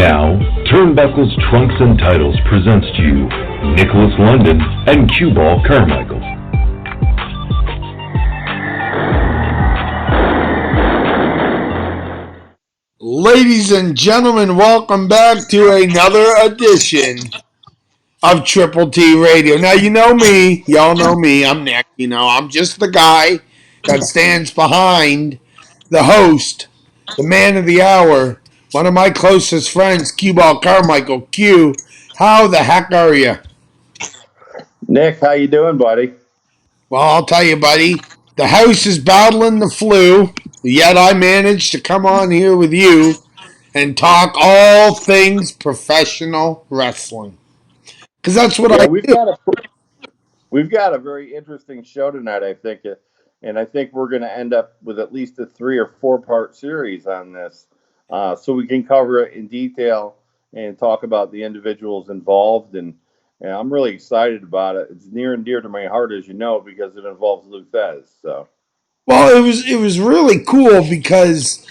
now, Turnbuckles, Trunks, and Titles presents to you Nicholas London and Cueball Carmichael. Ladies and gentlemen, welcome back to another edition of Triple T Radio. Now, you know me. Y'all know me. I'm Nick. I'm just the guy that stands behind the host, the man of the hour, one of my closest friends, Cueball Carmichael. Q, how the heck are you? Nick, how you doing, buddy? Well, I'll tell you, buddy. The house is battling the flu, yet I managed to come on here with you and talk all things professional wrestling. Because that's what Yeah, I we've do. got a very interesting show tonight, I think, and I think we're going to end up with at least a 3 or 4 part series on this, so we can cover it in detail and talk about the individuals involved. And I'm really excited about it. It's near and dear to my heart, as you know, because it involves Luthez. So. Well, it was really cool because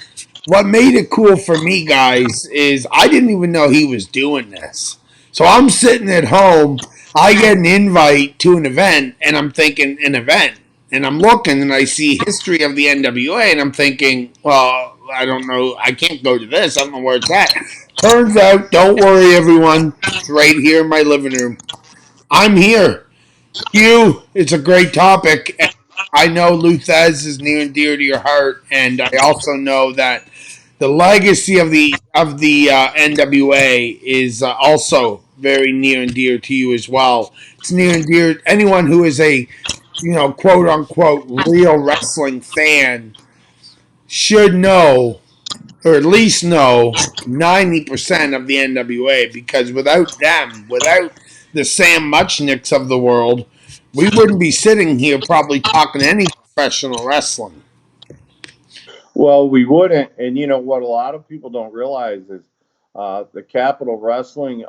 what made it cool for me, guys, is I didn't even know he was doing this. So I'm sitting at home, I get an invite to an event, and I'm thinking, an event. And I'm looking and I see history of the NWA, and I'm thinking, well, I don't know, I can't go to this. I don't know where it's at. Turns out, don't worry, everyone, it's right here in my living room. I'm here. It's a great topic. And I know Luthez is near and dear to your heart, and I also know that the legacy of the NWA is also very near and dear to you as well. It's near and dear to anyone who is a quote unquote real wrestling fan should know, or at least know 90% of the NWA, because without them, without the Sam Muchnicks of the world, we wouldn't be sitting here probably talking any professional wrestling. Well, we wouldn't, and you know what? A lot of people don't realize is the Capital Wrestling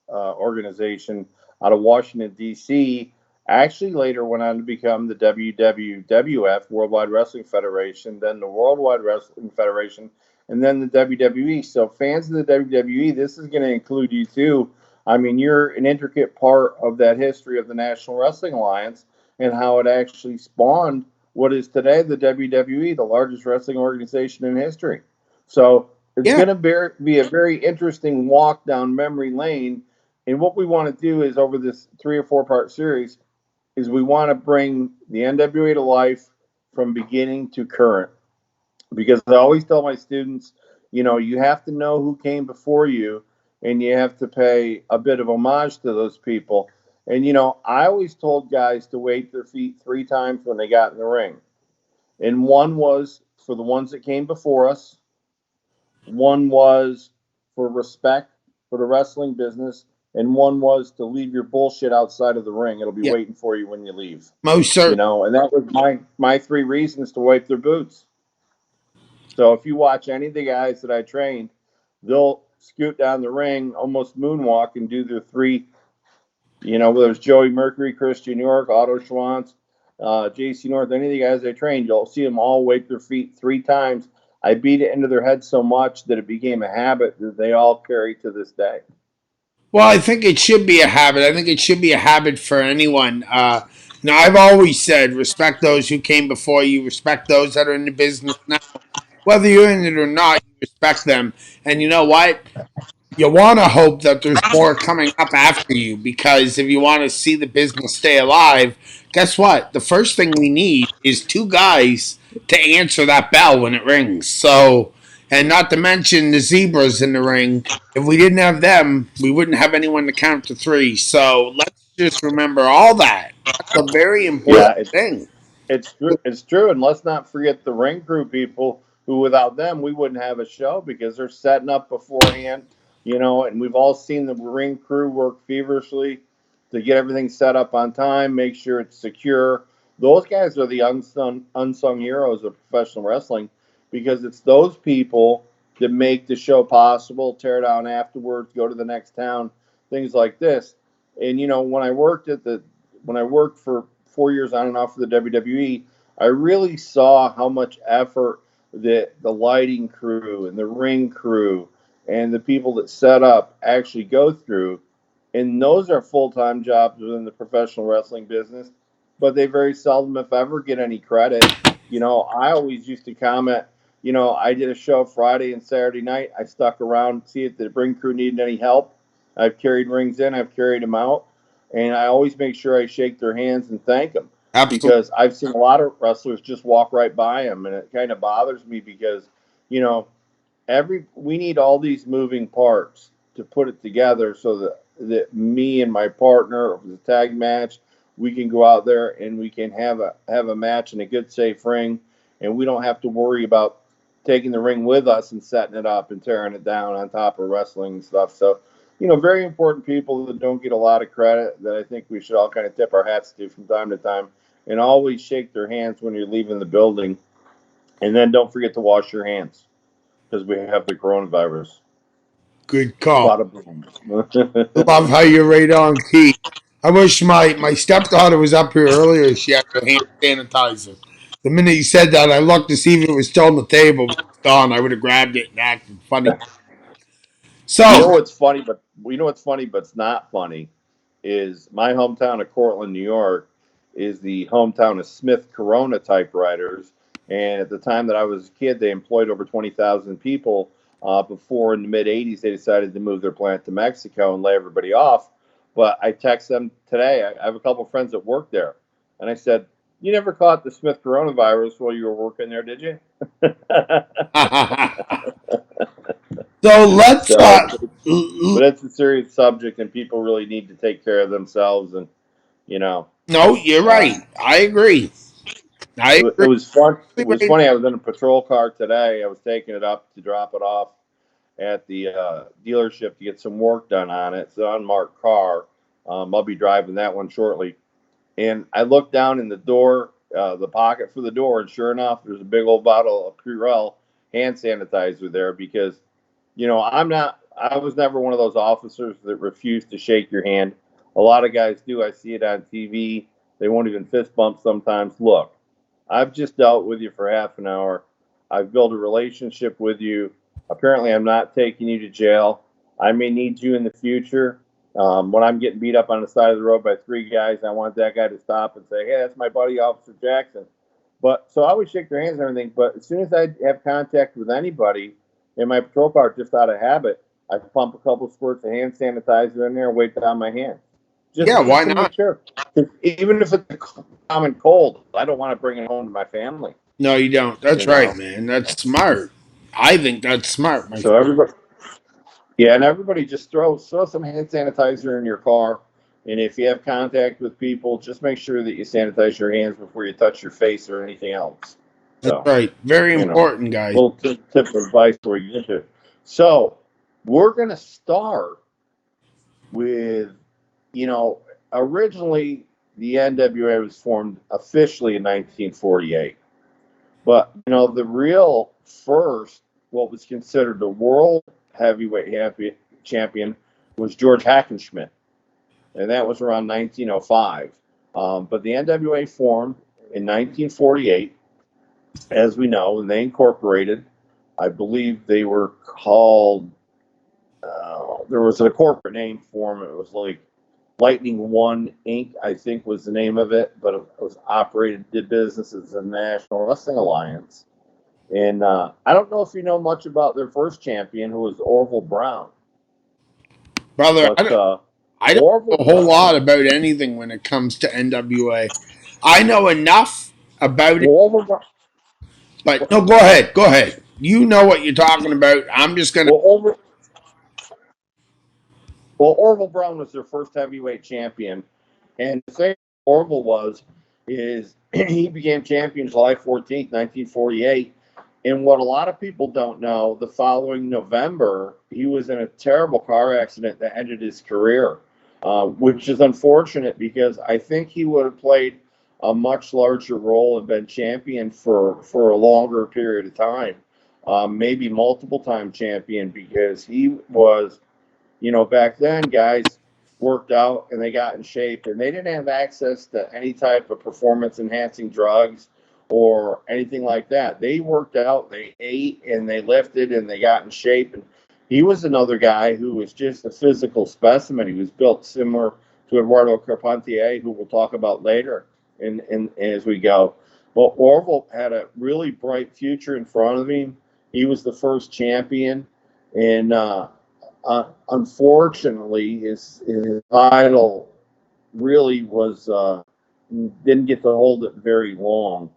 organization out of Washington D.C. actually later went on to become the WWF, Worldwide Wrestling Federation, then the Worldwide Wrestling Federation, and then the WWE. So, fans of the WWE, this is going to include you too. I mean, you're an intricate part of that history of the National Wrestling Alliance and how it actually spawned what is today the WWE, the largest wrestling organization in history. So it's Yeah. going to be a very interesting walk down memory lane. And what we want to do is over this 3 or 4 part series is we want to bring the NWA to life from beginning to current. Because I always tell my students, you have to know who came before you and you have to pay a bit of homage to those people. And, I always told guys to wait their feet 3 times when they got in the ring. And one was for the ones that came before us. One was for respect for the wrestling business. And one was to leave your bullshit outside of the ring. It'll be waiting for you when you leave. Most certainly. And that was my 3 reasons to wipe their boots. So if you watch any of the guys that I trained, they'll scoot down the ring, almost moonwalk, and do their 3. Whether it's Joey Mercury, Christian York, Otto Schwantz, JC North, any of the guys I trained, you'll see them all wipe their feet 3 times. I beat it into their head so much that it became a habit that they all carry to this day. Well, I think it should be a habit. I think it should be a habit for anyone. Now, I've always said, respect those who came before you, respect those that are in the business now. Whether you're in it or not, you respect them. And you know what? You want to hope that there's more coming up after you, because if you want to see the business stay alive, guess what? The first thing we need is 2 guys to answer that bell when it rings. So, and not to mention the zebras in the ring. If we didn't have them, we wouldn't have anyone to count to 3. So let's just remember all that. That's a very important Yeah, thing. it's true. And let's not forget the ring crew people who without them, we wouldn't have a show because they're setting up beforehand, and we've all seen the ring crew work feverishly to get everything set up on time, make sure it's secure. Those guys are the unsung heroes of professional wrestling because it's those people that make the show possible, tear down afterwards, go to the next town, things like this. And when I worked for 4 years on and off for the WWE, I really saw how much effort that the lighting crew and the ring crew and the people that set up actually go through. And those are full-time jobs within the professional wrestling business, but they very seldom, if ever, get any credit. I always used to comment, I did a show Friday and Saturday night. I stuck around to see if the ring crew needed any help. I've carried rings in, I've carried them out, and I always make sure I shake their hands and thank them, Absolutely. because I've seen a lot of wrestlers just walk right by them, and it kind of bothers me because, you know, we need all these moving parts to put it together so that me and my partner, the tag match, we can go out there and we can have a match in a good safe ring, and we don't have to worry about taking the ring with us and setting it up and tearing it down on top of wrestling and stuff. So, very important people that don't get a lot of credit that I think we should all kind of tip our hats to from time to time, and always shake their hands when you're leaving the building, and then don't forget to wash your hands because we have the coronavirus. Good call. Bada boom. Love how you're right on key. I wish my stepdaughter was up here earlier. She had her hand sanitizer. The minute you said that, I looked to see if it was still on the table. It was gone. I would have grabbed it and acted funny. You know So, what's funny, but it's not funny is my hometown of Cortland, New York, is the hometown of Smith Corona typewriters. And at the time that I was a kid, they employed over 20,000 people. Before in the mid 80s, they decided to move their plant to Mexico and lay everybody off. But I text them today. I have a couple of friends that work there. And I said, "You never caught the Smith coronavirus while you were working there, did you?" so let's. So, but it's a serious subject, and people really need to take care of themselves. And No, you're uh, right. I agree. I it agree. was fun. It was funny. I was in a patrol car today. I was taking it up to drop it off at the dealership to get some work done on it. It's an unmarked car. I'll be driving that one shortly. And I looked down in the door, the pocket for the door, and sure enough, there's a big old bottle of Purell hand sanitizer there because, I was never one of those officers that refused to shake your hand. A lot of guys do. I see it on TV. They won't even fist bump sometimes. Look, I've just dealt with you for half an hour. I've built a relationship with you. Apparently, I'm not taking you to jail. I may need you in the future. When I'm getting beat up on the side of the road by three guys, I want that guy to stop and say, "Hey, that's my buddy, Officer Jackson." But so I would shake their hands and everything. But as soon as I have contact with anybody in my patrol car, just out of habit, I pump a couple squirts of hand sanitizer in there and wipe down my hands. Yeah, Just why to make not? sure. Even if it's a common cold, I don't want to bring it home to my family. No, you don't. That's You right, know. man. That's smart. I think that's smart, my So friend. everybody, yeah, and everybody just throw some hand sanitizer in your car. And if you have contact with people, just make sure that you sanitize your hands before you touch your face or anything else. That's So, right. Very you know, important, guys. little tip of advice for you get to it. So, we're going to start with, you know, originally the NWA was formed officially in 1948. But, the real first, what was considered the world heavyweight champion was George Hackenschmidt, and that was around 1905. But the NWA formed in 1948, as we know, and they incorporated. I believe they were called, there was a corporate name for them. It was like Lightning One Inc., I think was the name of it, but it was did business as the National Wrestling Alliance. And I don't know if you know much about their first champion, who was Orville Brown. Brother, But I don't know Orville a whole Brown, lot about anything when it comes to NWA. I know enough about it, well, Orville, but no, go ahead. Go ahead. You know what you're talking about. I'm just going to. well, Orville, well, Orville Brown was their first heavyweight champion, and the thing Orville is he became champion July 14th, 1948. And what a lot of people don't know, the following November, he was in a terrible car accident that ended his career, which is unfortunate because I think he would have played a much larger role and been champion for a longer period of time, maybe multiple time champion, because he was, back then, guys worked out and they got in shape, and they didn't have access to any type of performance enhancing drugs or anything like that. They worked out, they ate, and they lifted, and they got in shape. And he was another guy who was just a physical specimen. He was built similar to Eduardo Carpentier, who we'll talk about later in as we go. Well, Orville had a really bright future in front of him. He was the first champion, and unfortunately, his title really was didn't get to hold it very long.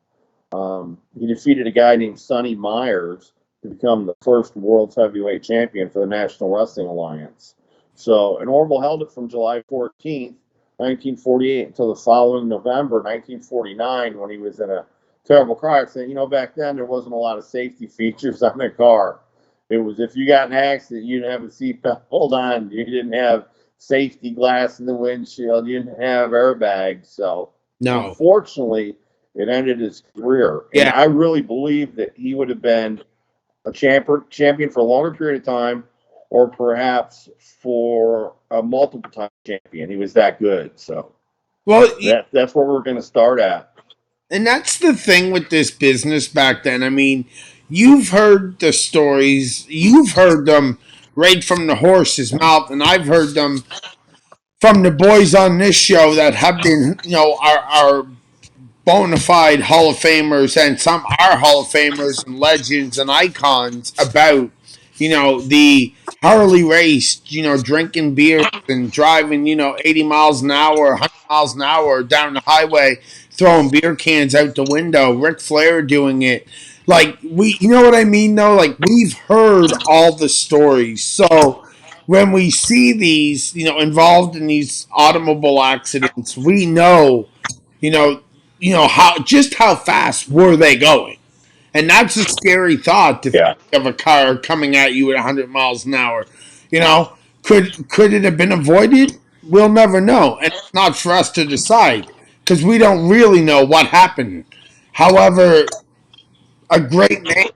He defeated a guy named Sonny Myers to become the first world's heavyweight champion for the National Wrestling Alliance. So, and Orville held it from July 14th, 1948 until the following November, 1949, when he was in a terrible car accident. You know, back then there wasn't a lot of safety features on the car. It was if you got in an accident, you didn't have a seatbelt hold on, you didn't have safety glass in the windshield, you didn't have airbags. So, No. unfortunately, it ended his career. And Yeah. I really believe that he would have been a champion for a longer period of time, or perhaps for a multiple time champion. He was that good. So Well, that's where we're going to start at. and that's the thing with this business back then. I mean, you've heard the stories, you've heard them right from the horse's mouth, and I've heard them from the boys on this show that have been, our bona fide Hall of Famers, and some are Hall of Famers and legends and icons about, the Harley race, drinking beers and driving, 80 miles an hour, 100 miles an hour down the highway, throwing beer cans out the window, Ric Flair doing it. Like, you know what I mean, though? Like, we've heard all the stories. So, when we see these, involved in these automobile accidents, we know, you know, how fast were they going? And that's a scary thought to think Yeah. of a car coming at you at 100 miles an hour. You know, could it have been avoided? We'll never know, and it's not for us to decide because we don't really know what happened. However, a great man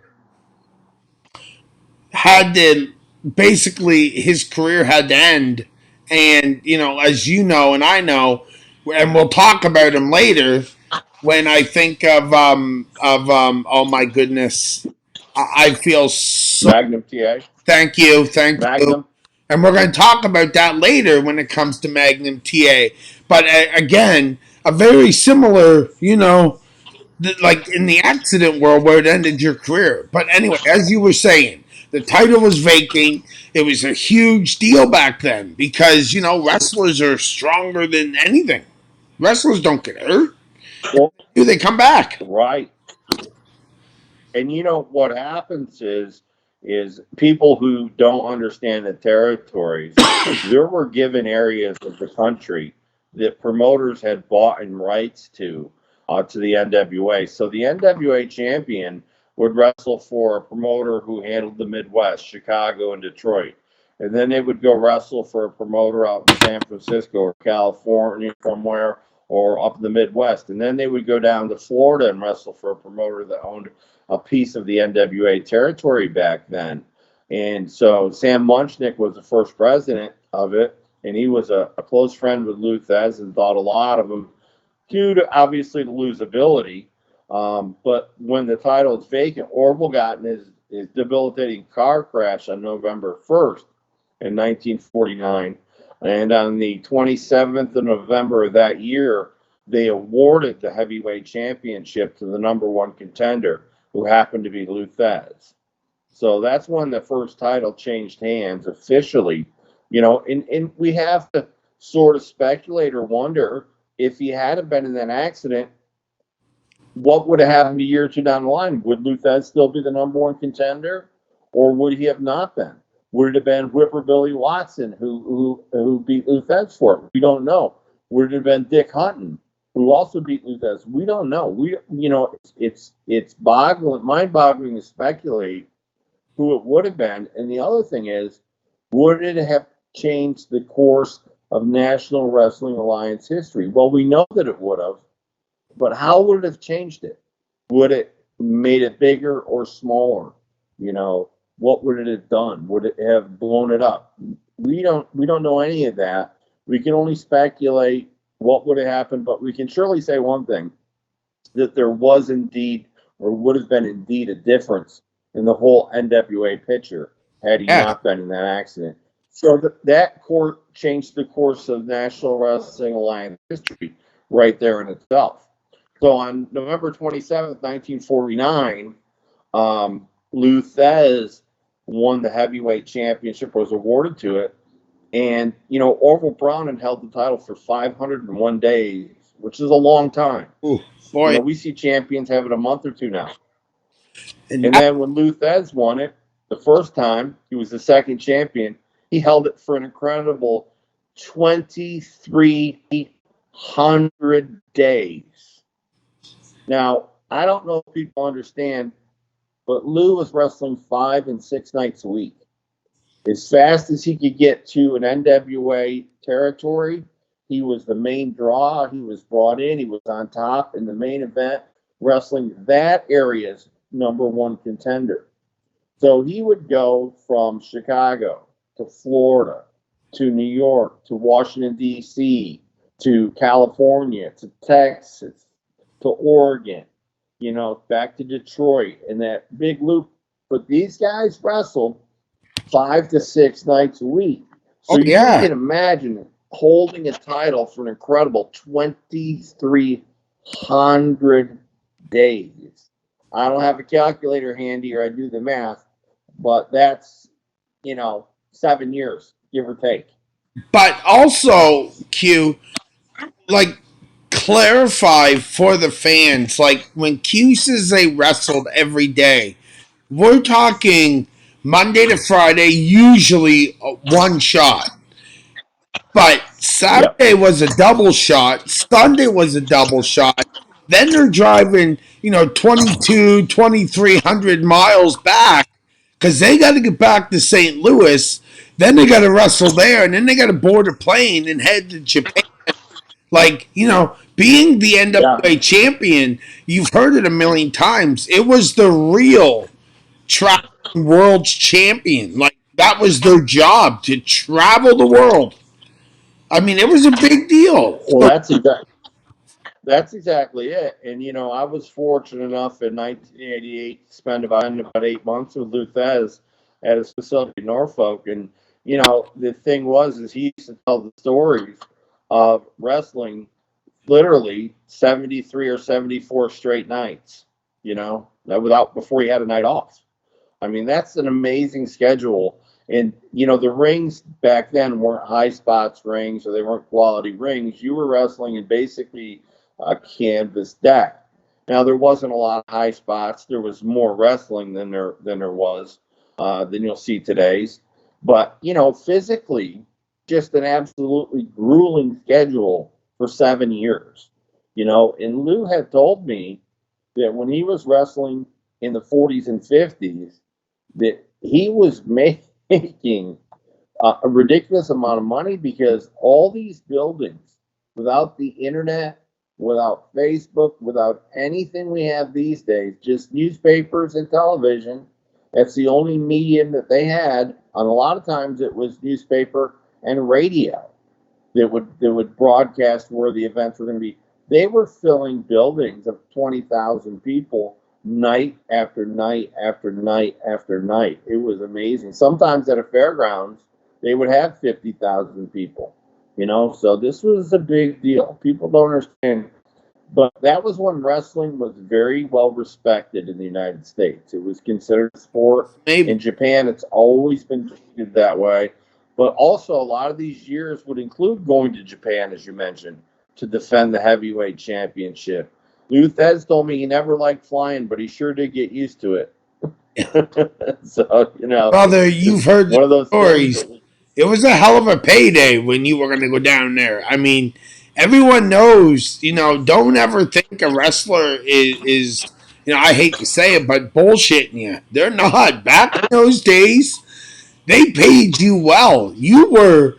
had to basically his career had to end, and as you know, and I know, and we'll talk about him later. When I think oh my goodness, I feel so. Magnum TA. Thank you, Magnum. and we're going to talk about that later when it comes to Magnum TA. But again, a very similar, like in the accident world where it ended your career. But anyway, as you were saying, the title was vacant. It was a huge deal back then because wrestlers are stronger than anything. Wrestlers don't get hurt. Well, Do they come back? right. And you know what happens is people who don't understand the territories, there were given areas of the country that promoters had bought in rights to the NWA. So the NWA champion would wrestle for a promoter who handled the Midwest, Chicago and Detroit. And then they would go wrestle for a promoter out in San Francisco or California somewhere, or up in the Midwest. And then they would go down to Florida and wrestle for a promoter that owned a piece of the NWA territory back then. And so Sam Munchnick was the first president of it, and he was a close friend with Lou Thez and thought a lot of him due to obviously the losability. But when the title is vacant, Orville got in his debilitating car crash on November 1st in 1949. And on the 27th of November of that year, they awarded the heavyweight championship to the number one contender, who happened to be Lou Thez. So that's when the first title changed hands officially. And we have to sort of speculate or wonder if he hadn't been in that accident, what would have happened a year or two down the line? Would Lou Thez still be the number one contender, or would he have not been? Would it have been Whipper Billy Watson who beat Lou Thez for it? We don't know. Would it have been Dick Hutton who also beat Lou Thez? We don't know. It's mind-boggling to speculate who it would have been. And the other thing is, would it have changed the course of National Wrestling Alliance history? Well, we know that it would have, but how would it have changed it? Would it made it bigger or smaller? What would it have done? Would it have blown it up? We don't know any of that. We can only speculate what would have happened, but we can surely say one thing, that there was indeed, or would have been indeed, a difference in the whole NWA picture had he Yeah. not been in that accident. So that court changed the course of National Wrestling Alliance history right there in itself. So on November 27th, 1949, Lou Thez won the heavyweight championship, was awarded to it. And, Orville Brown had held the title for 501 days, which is a long time. Ooh, boy. We see champions have it a month or two now. And And then when Lou Thez won it the first time, he was the second champion. He held it for an incredible 2,300 days. Now, I don't know if people understand, but Lou was wrestling 5 and 6 nights a week. As fast as he could get to an NWA territory, he was the main draw. He was brought in. He was on top in the main event, wrestling that area's number one contender. So he would go from Chicago to Florida to New York to Washington, D.C., to California, to Texas, to Oregon, back to Detroit in that big loop. But these guys wrestled 5 to 6 nights a week. So you can imagine holding a title for an incredible 2,300 days. I don't have a calculator handy or I do the math, but that's, 7 years, give or take. But also, Q, clarify for the fans, when Q says they wrestled every day, we're talking Monday to Friday, usually one shot. But Saturday was a double shot. Sunday was a double shot. Then they're driving, 2,300 miles back because they got to get back to St. Louis. Then they got to wrestle there. And then they got to board a plane and head to Japan. Being the NWA champion, you've heard it a million times. It was the real traveling world's champion. That was their job, to travel the world. I mean, it was a big deal. Well, that's exactly it. And I was fortunate enough in 1988 to spend about 8 months with Lou Thez at his facility in Norfolk. And the thing is he used to tell the stories of wrestling literally 73 or 74 straight nights. Before he had a night off. I mean, that's an amazing schedule. And, the rings back then weren't high spots rings or they weren't quality rings. You were wrestling in basically a canvas deck. Now, there wasn't a lot of high spots. There was more wrestling than there was than you'll see today's. But, physically, just an absolutely grueling schedule for 7 years. And Lou had told me that when he was wrestling in the 40s and 50s, that he was making a ridiculous amount of money because all these buildings, without the internet, without Facebook, without anything we have these days, just newspapers and television, that's the only medium that they had. And a lot of times it was newspaper and radio that would broadcast where the events were going to be. They were filling buildings of 20,000 people night after night after night after night. It was amazing. Sometimes at a fairgrounds, they would have 50,000 people, so this was a big deal. People don't understand, but that was when wrestling was very well respected in the United States. It was considered a sport. In Japan, it's always been treated that way, but also a lot of these years would include going to Japan, as you mentioned, to defend the heavyweight championship. Lou Thez told me he never liked flying, but he sure did get used to it. So, Brother, you've heard one of those stories. It was a hell of a payday when you were going to go down there. I mean, everyone knows, don't ever think a wrestler is I hate to say it, but bullshitting you. They're not. Back in those days, they paid you well. You were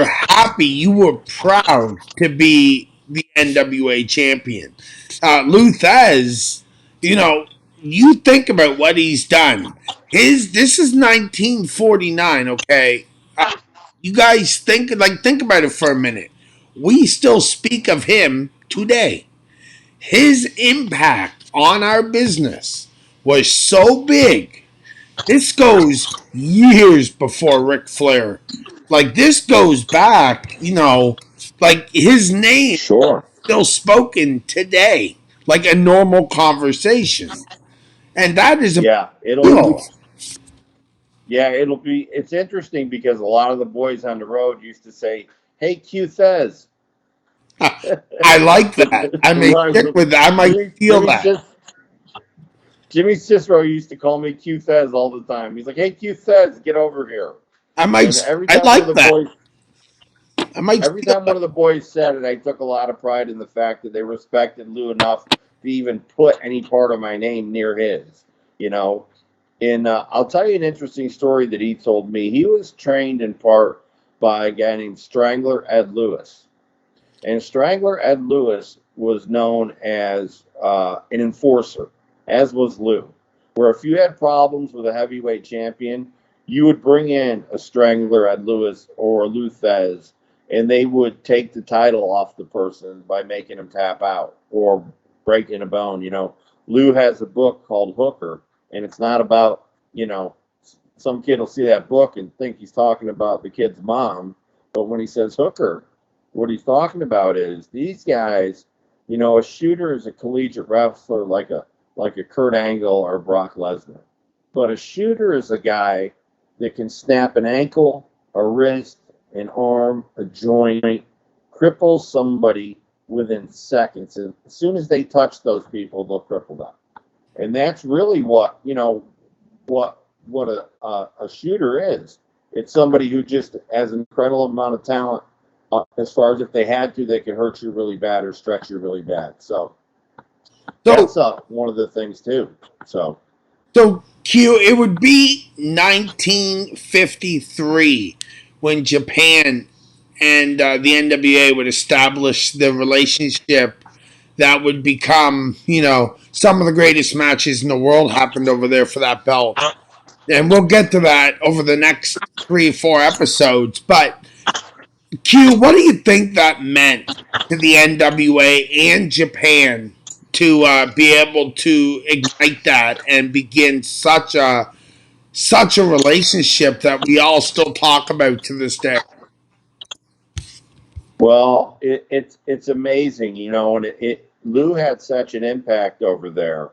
happy. You were proud to be the NWA champion. Lou Thez, you think about what he's done. This is 1949. Okay, you guys think about it for a minute. We still speak of him today. His impact on our business was so big This goes years before Ric Flair. Like this goes back, like his name Sure. still spoken today, like a normal conversation, and that is a Yeah, deal. it'll be. It's interesting because a lot of the boys on the road used to say, "Hey, Q Thez." I like that. I may Rhymes stick with with that. I might Jimmy. steal that. Jimmy Cicero used to call me Q Thez all the time. He's like, "Hey, Q Thez, get over here." And I like that. I might every steal time one that. of the boys said it, I took a lot of pride in the fact that they respected Lou enough to even put any part of my name near his. You know, and I'll tell you an interesting story that he told me. He was trained in part by a guy named Strangler Ed Lewis. And Strangler Ed Lewis was known as an enforcer, as was Lou. Where if you had problems with a heavyweight champion, you would bring in a Strangler Ed Lewis or a Lou Thez, and they would take the title off the person by making him tap out or breaking a bone. Lou has a book called Hooker, and it's not about, some kid will see that book and think he's talking about the kid's mom, but when he says Hooker, what he's talking about is these guys, a shooter is a collegiate wrestler like a Kurt Angle or Brock Lesnar. But a shooter is a guy that can snap an ankle, a wrist, an arm, a joint, cripple somebody within seconds. And as soon as they touch those people, they'll cripple them. And that's really what a shooter is. It's somebody who just has an incredible amount of talent. As far as if they had to, they could hurt you really bad or stretch you really bad. So that's So, one of the things too. So so Q, it would be 1953 when Japan and the NWA would establish the relationship that would become, some of the greatest matches in the world happened over there for that belt. And we'll get to that over the next 3 or 4 episodes. But Q, what do you think that meant to the NWA and Japan to be able to ignite that and begin such a relationship that we all still talk about to this day? well, it's amazing, and Lou had such an impact over there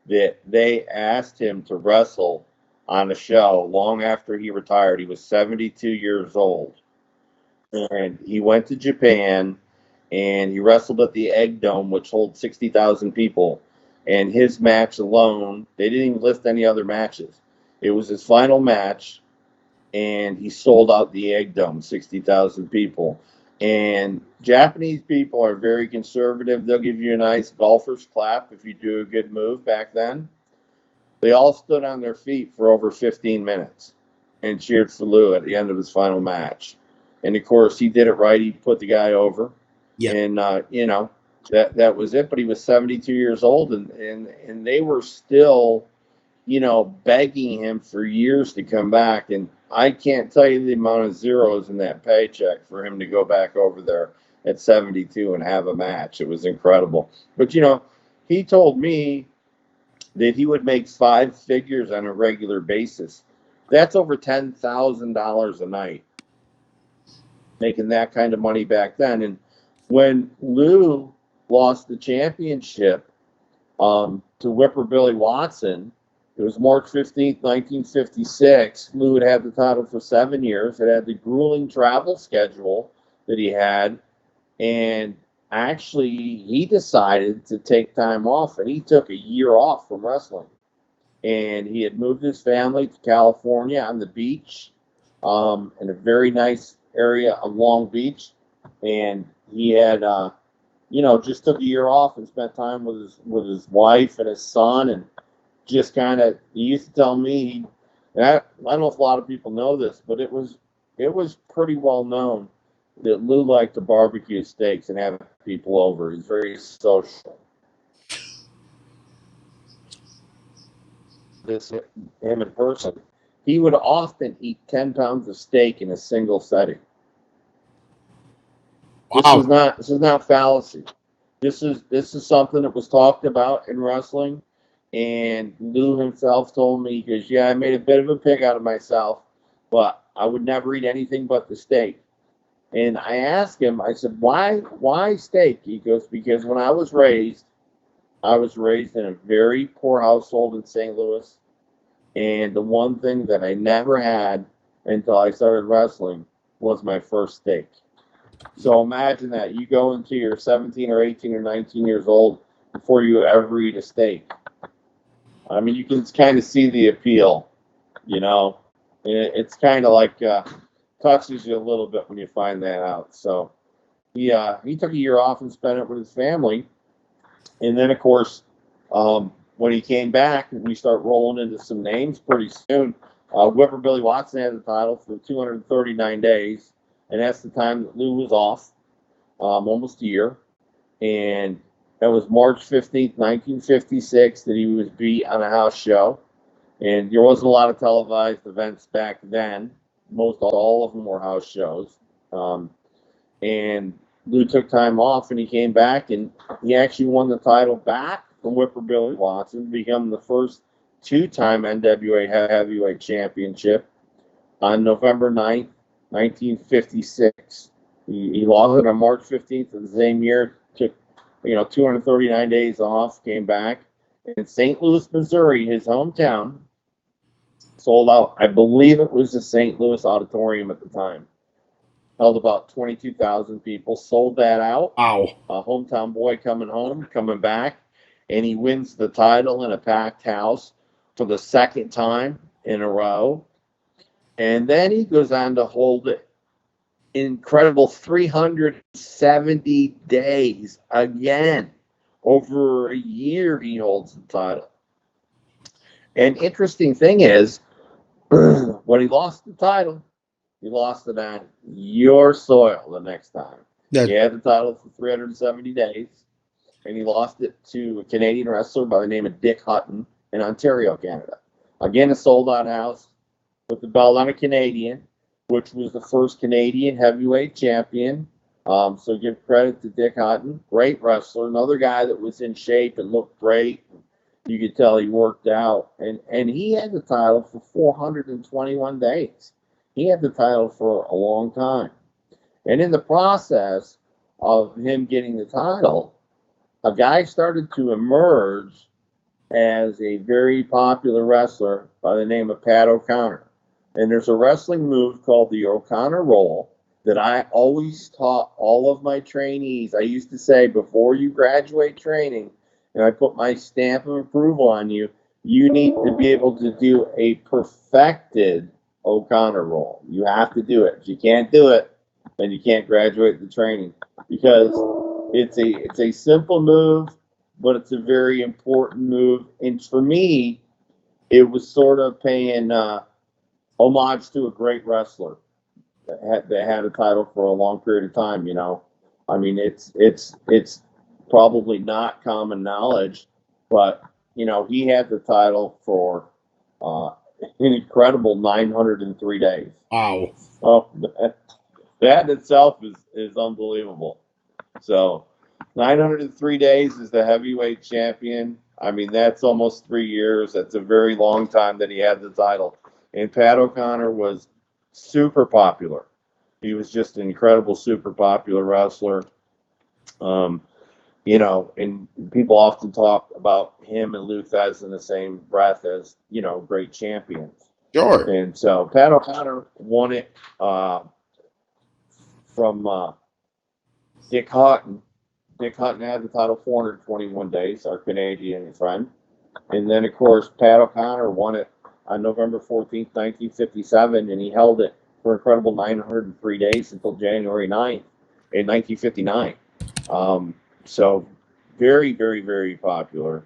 that they asked him to wrestle on a show long after he retired. He was 72 years old, and he went to Japan and he wrestled at the Egg Dome, which holds 60,000 people. And his match alone, they didn't even list any other matches. It was his final match, and he sold out the Egg Dome, 60,000 people. And Japanese people are very conservative. They'll give you a nice golfer's clap if you do a good move back then. They all stood on their feet for over 15 minutes and cheered for Lou at the end of his final match. And of course, he did it right. He put the guy over, Yeah. and that was it. But he was 72 years old, and they were still, begging him for years to come back. And I can't tell you the amount of zeros in that paycheck for him to go back over there at 72 and have a match. It was incredible. But he told me that he would make 5 figures on a regular basis. That's over $10,000 a night, making that kind of money back then. And when Lou lost the championship to Whipper Billy Watson, it was March 15th, 1956. Lou had had the title for 7 years. It had the grueling travel schedule that he had. And actually, he decided to take time off, and he took a year off from wrestling. And he had moved his family to California on the beach, in a very nice area of Long Beach. And he had, just took a year off and spent time with his wife and his son, and just kind of. He used to tell me, I don't know if a lot of people know this, but it was pretty well known that Lou liked to barbecue steaks and have people over. He's very social. This him in person. He would often eat 10 pounds of steak in a single setting. Wow. This is not fallacy. This is something that was talked about in wrestling, And Lou himself told me, because yeah, I made a bit of a pig out of myself, but I would never eat anything but the steak. And I asked him, I said, why steak? He goes, because when I was raised in a very poor household in St. Louis. And the one thing that I never had until I started wrestling was my first steak. So imagine that. You go into your 17 or 18 or 19 years old before you ever eat a steak. I mean, you can kind of see the appeal, you know. It's kind of like touches you a little bit when you find that out. So he took a year off and spent it with his family. And then, of course, when he came back, we start rolling into some names pretty soon. Whipper Billy Watson had the title for 239 days, and that's the time that Lou was off, almost a year. And that was March 15th, 1956, that he was beat on a house show. And there wasn't a lot of televised events back then. Most all of them were house shows. And Lou took time off, and he came back, and he actually won the title back from Whipper Billy Watson, become the first two-time NWA heavyweight championship on November 9th, 1956. He lost it on March 15th of the same year, took 239 days off, came back. In St. Louis, Missouri, his hometown, sold out. I believe it was the St. Louis Auditorium at the time. Held about 22,000 people. Sold that out. Wow. A hometown boy coming back, and he wins the title in a packed house for the second time in a row. And then he goes on to hold it incredible 370 days again. Over a year he holds the title. And interesting thing is, when he lost the title, he lost it on your soil the next time. He had the title for 370 days, and he lost it to a Canadian wrestler by the name of Dick Hutton in Ontario, Canada. Again, a sold-out house with the belt on a Canadian, which was the first Canadian heavyweight champion. So give credit to Dick Hutton, great wrestler, another guy that was in shape and looked great. You could tell he worked out, and he had the title for 421 days. He had the title for a long time. And in the process of him getting the title, a guy started to emerge as a very popular wrestler by the name of Pat O'Connor. And there's a wrestling move called the O'Connor Roll that I always taught all of my trainees. I used to say, before you graduate training, and I put my stamp of approval on you, you need to be able to do a perfected O'Connor Roll. You have to do it. If you can't do it, then you can't graduate the training, because it's a simple move, but it's a very important move. And for me, it was sort of paying homage to a great wrestler that had a title for a long period of time. I mean, it's probably not common knowledge, but he had the title for an incredible 903 days. Wow. Oh, that in itself is unbelievable. So 903 days as the heavyweight champion. I mean, that's almost 3 years. That's a very long time that he had the title. And Pat O'Connor was super popular. He was just an incredible, super popular wrestler. And people often talk about him and Lou Thesz in the same breath as, great champions. Sure. And so Pat O'Connor won it from Dick Hutton. Dick Hutton had the title 421 days, our Canadian friend. And then, of course, Pat O'Connor won it on November 14th, 1957, and he held it for an incredible 903 days until January 9th in 1959. So very, very, very popular.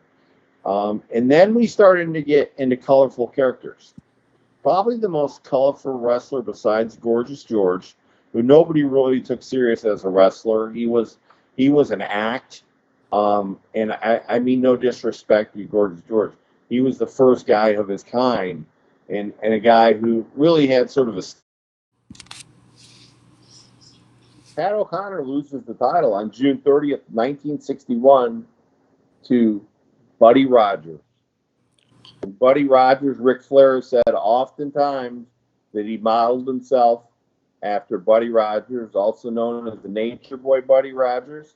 And then we started to get into colorful characters. Probably the most colorful wrestler besides Gorgeous George, who nobody really took serious as a wrestler. He was an act. And I mean no disrespect to Gorgeous George. He was the first guy of his kind, and a guy who really had sort of a... Pat O'Connor loses the title on June 30th, 1961 to Buddy Rogers. Buddy Rogers, Ric Flair said oftentimes that he modeled himself after Buddy Rogers, also known as the Nature Boy Buddy Rogers.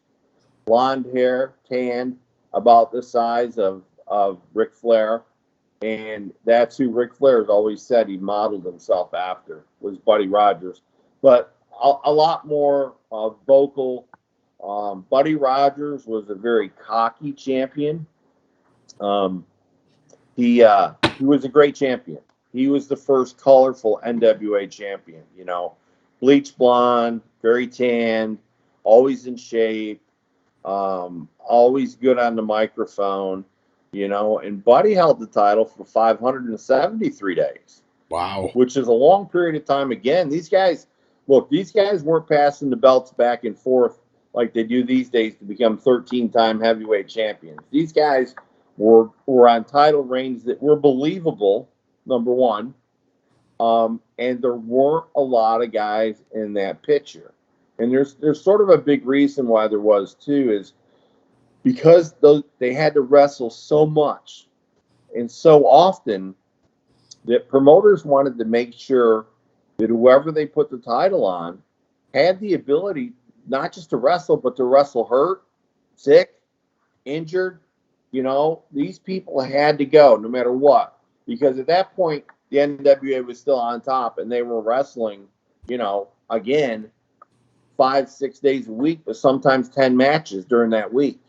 Blonde hair, tanned, about the size of Ric Flair. And that's who Ric Flair has always said he modeled himself after, was Buddy Rogers. But a lot more vocal. Buddy Rogers was a very cocky champion. He was a great champion. He was the first colorful NWA champion. You know, bleach blonde, very tanned, always in shape, always good on the microphone. You know, and Buddy held the title for 573 days. Wow. Which is a long period of time. Again, these guys weren't passing the belts back and forth like they do these days to become 13-time heavyweight champions. These guys were on title reigns that were believable, number one, and there weren't a lot of guys in that picture. And there's sort of a big reason why there was too, is because they had to wrestle so much and so often that promoters wanted to make sure that whoever they put the title on had the ability not just to wrestle, but to wrestle hurt, sick, injured. You know, these people had to go no matter what, because at that point, the NWA was still on top and they were wrestling, you know, again, 5-6 days a week, but sometimes 10 matches during that week.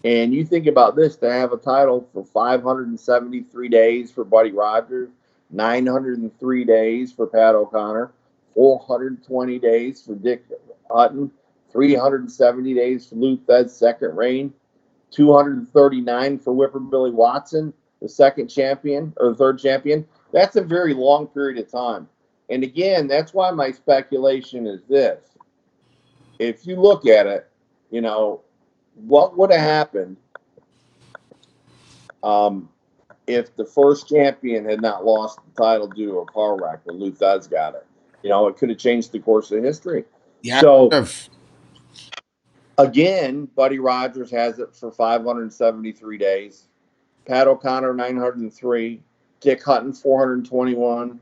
And you think about this, to have a title for 573 days for Buddy Rogers, 903 days for Pat O'Connor, 420 days for Dick Hutton, 370 days for Lou Thesz' second reign, 239 for Whipper Billy Watson, the second champion or the third champion. That's a very long period of time. And again, that's why my speculation is this. If you look at it, you know, what would have happened if the first champion had not lost the title due to a car wreck when Lou Thesz got it? You know, it could have changed the course of history. Yeah. So, again, Buddy Rogers has it for 573 days. Pat O'Connor, 903. Dick Hutton, 421.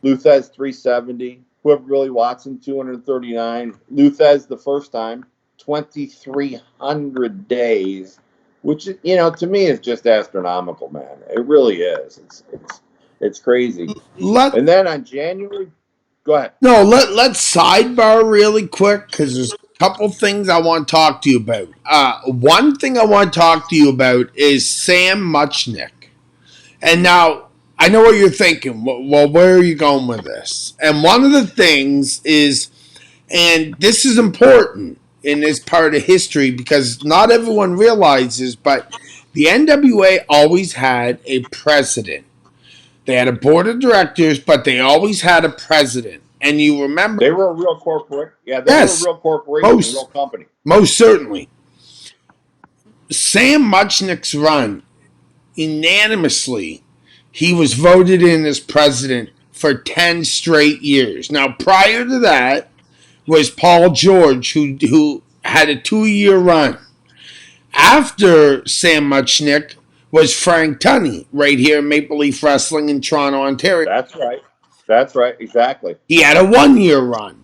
Lou Thesz, 370. Whipper Billy Watson, 239. Lou Thesz, the first time, 2,300 days, which, you know, to me is just astronomical, man. It really is. It's crazy. And then on January, go ahead. No, let's sidebar really quick because there's a couple things I want to talk to you about. One thing I want to talk to you about is Sam Muchnick. And now, I know what you're thinking. Well, where are you going with this? And one of the things is, and this is important in this part of history because not everyone realizes, but the NWA always had a president. They had a board of directors, but they always had a president. And you remember, they were a real corporate. Yeah, they were a real corporation, a real company. Most certainly. Sam Muchnick's run, unanimously, he was voted in as president for 10 straight years. Now, prior to that was Paul George, who had a 2-year run. After Sam Muchnick was Frank Tunney, right here in Maple Leaf Wrestling in Toronto, Ontario. That's right, exactly. He had a 1-year run.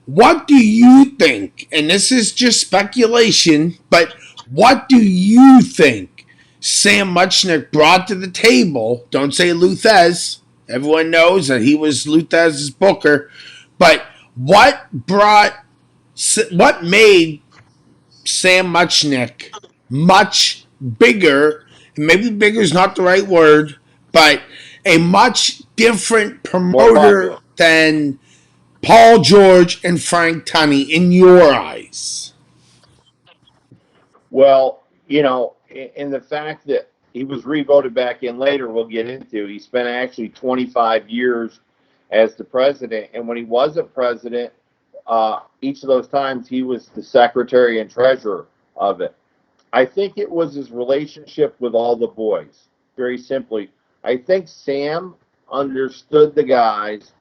What do you think, and this is just speculation, but what do you think Sam Muchnick brought to the table? Don't say Lou Thesz. Everyone knows that he was Lou Thesz's booker. But what made Sam Muchnick much bigger, and maybe bigger is not the right word, but a much different promoter than Paul George and Frank Tunney in your eyes? Well, you know, in the fact that he was re-voted back in later, we'll get into. He spent actually 25 years as the president, and when he wasn't president, each of those times he was the secretary and treasurer of it. I think it was his relationship with all the boys. Very simply, I think Sam understood the guys.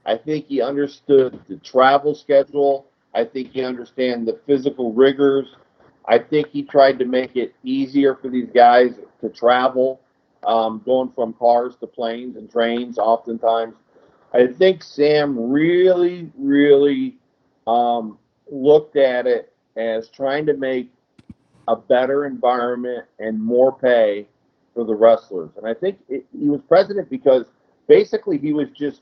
I think he understood the travel schedule. I think he understood the physical rigors. I think he tried to make it easier for these guys to travel. going from cars to planes and trains oftentimes. I think Sam really, really looked at it as trying to make a better environment and more pay for the wrestlers. And I think he was president because basically he was just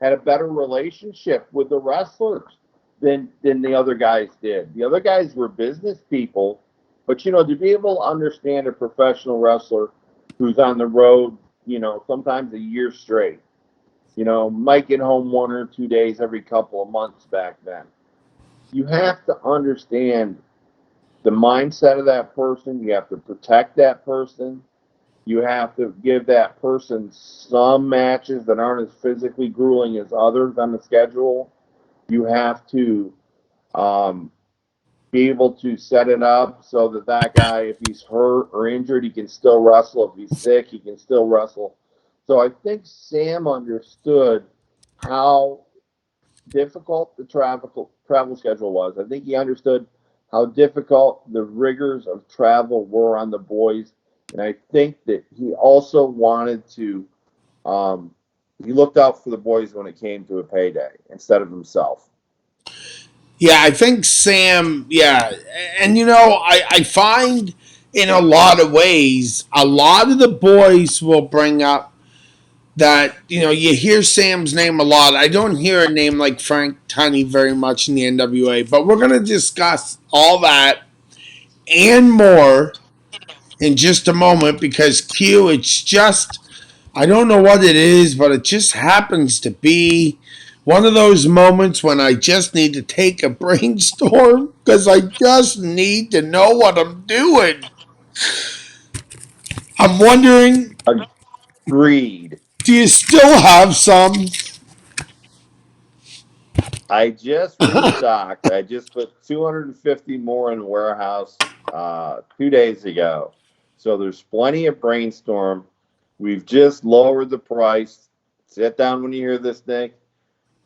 had a better relationship with the wrestlers than the other guys did. The other guys were business people, but to be able to understand a professional wrestler who's on the road, sometimes a year straight, might get home 1 or 2 days every couple of months back then. You have to understand the mindset of that person. You have to protect that person. You have to give that person some matches that aren't as physically grueling as others on the schedule. You have to be able to set it up so that guy, if he's hurt or injured, he can still wrestle. If he's sick, he can still wrestle. So I think Sam understood how difficult the travel schedule was. I think he understood how difficult the rigors of travel were on the boys. And I think that he also wanted to, he looked out for the boys when it came to a payday instead of himself. Yeah, I think Sam, yeah. And I find in a lot of ways, a lot of the boys will bring up that, you hear Sam's name a lot. I don't hear a name like Frank Tunney very much in the NWA, but we're going to discuss all that and more in just a moment because it's just, I don't know what it is, but it just happens to be one of those moments when I just need to take a brainstorm because I just need to know what I'm doing. I'm wondering, Agreed. do you still have some? I just restocked. I just put 250 more in the warehouse 2 days ago. So there's plenty of brainstorm. We've just lowered the price. Sit down when you hear this, Nick.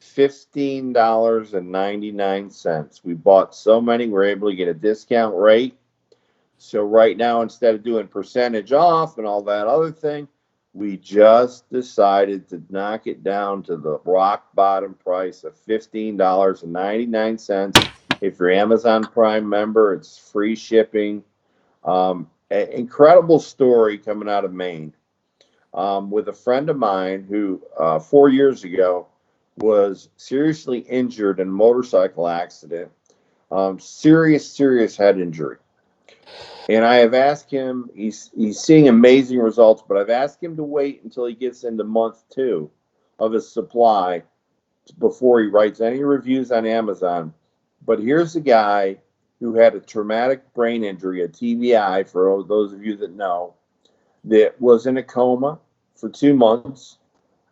$15.99. We bought so many, we're able to get a discount rate. So right now, instead of doing percentage off and all that other thing, we just decided to knock it down to the rock bottom price of $15.99. If you're Amazon Prime member, it's free shipping. Incredible story coming out of Maine with a friend of mine who 4 years ago was seriously injured in a motorcycle accident, serious head injury. And I have asked him, he's seeing amazing results, but I've asked him to wait until he gets into month 2 of his supply before he writes any reviews on Amazon. But here's a guy who had a traumatic brain injury, a TBI, for those of you that know, that was in a coma for 2 months,